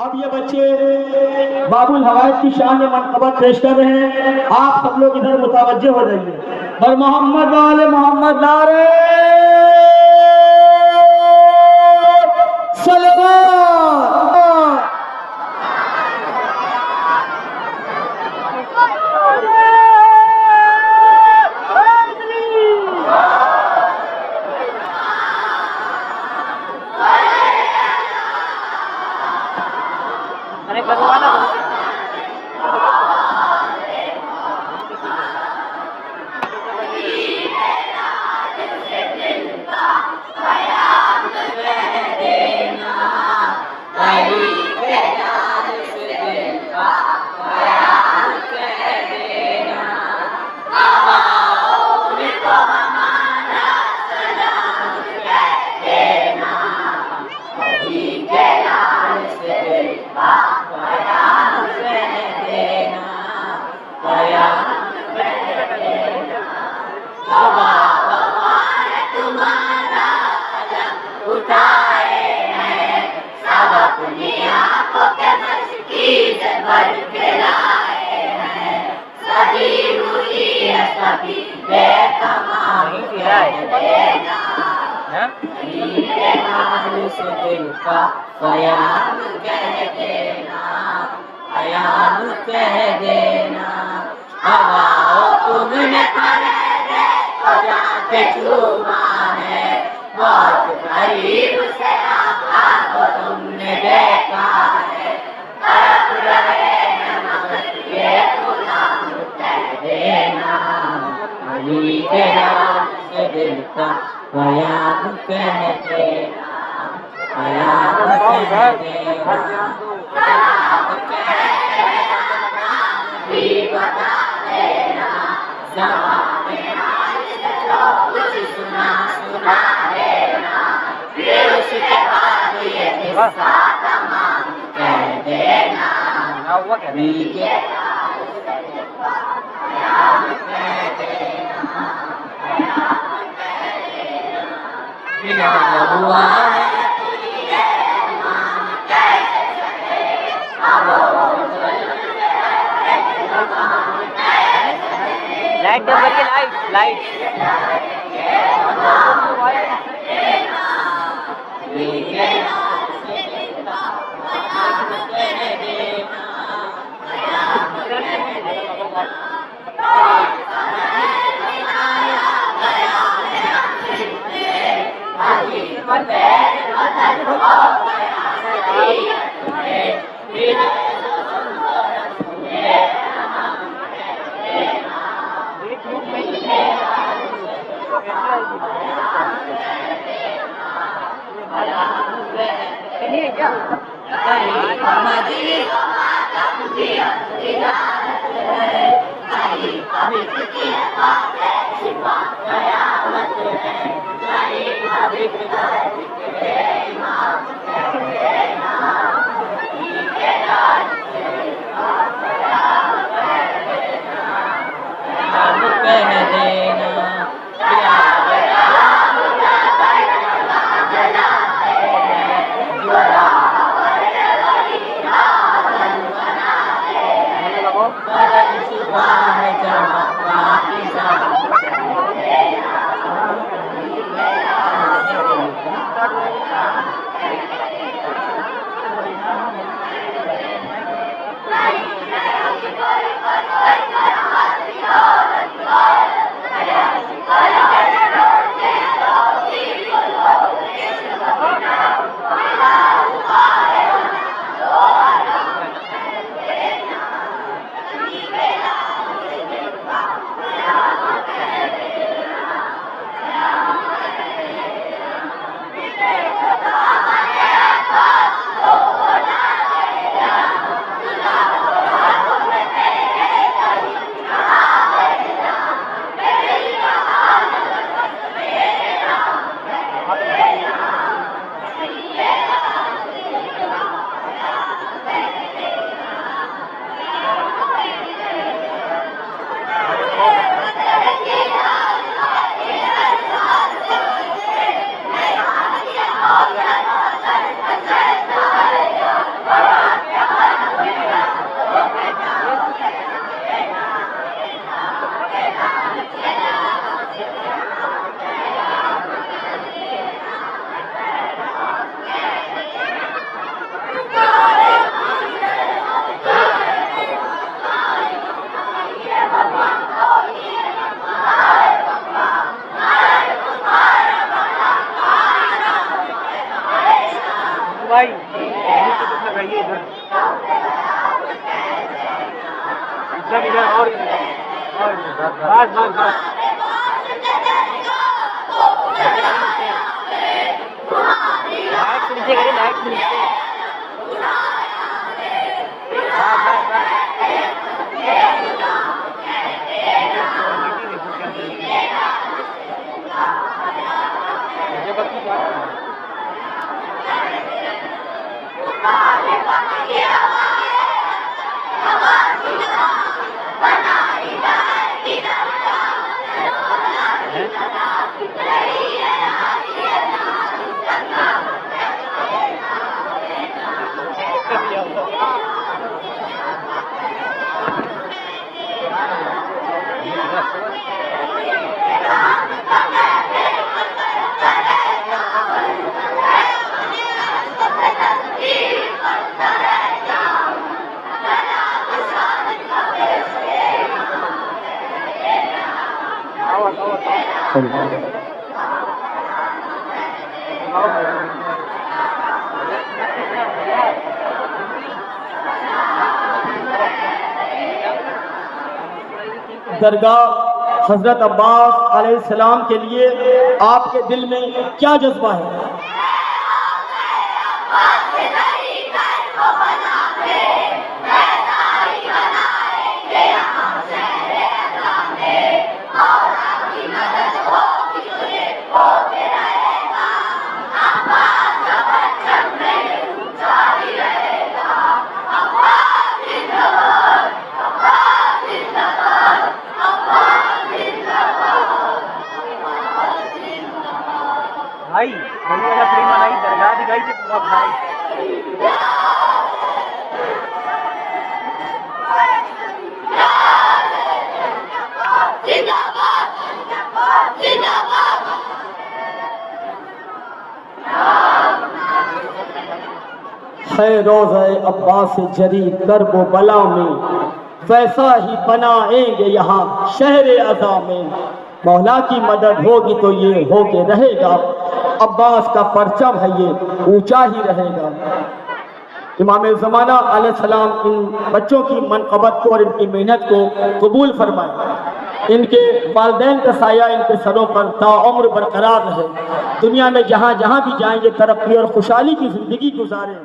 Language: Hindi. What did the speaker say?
अब ये बच्चे बाबुल हवाइज की शान में मनकबत पेश कर रहे हैं। आप सब लोग इधर मुतवज्जे हो जाइए और मोहम्मद वाले मोहम्मद नारे सलावत। तुमने बहुत करीब से आपको तुमने देखा है, ये गुलाम कह देना, अली के नाम से दिल का बयान कह देना, बयान कह देना, भी बता देना, जवाब कुछ सुना सुना देना, फिर उसके बाद ये किस्सा तमाम कह देना, लाइट बंद करिए, लाइट दरगाह हजरत अब्बास अलैहिस्सलाम के लिए आपके दिल में क्या जज्बा है? भाई बड़ी वाला फ्री मनाई दरगाह दिखाई थी पूरा भाई। है रोज़े अब्बास जरी कर्बो बला में, वैसा ही बनाएंगे यहाँ शहरे अज़ा में। मौला की मदद होगी तो ये होके रहेगा, अब्बास का परचम है ये ऊंचा ही रहेगा। इमाम ज़माना अलैहिस्सलाम इन बच्चों की मनक़बत को और इनकी मेहनत को कबूल फरमाए। इनके वालिदैन का साया इनके सरों पर ताउम्र बरकरार रहे। दुनिया में जहाँ जहाँ भी जाएंगे तरक्की और खुशहाली की ज़िंदगी गुजारें।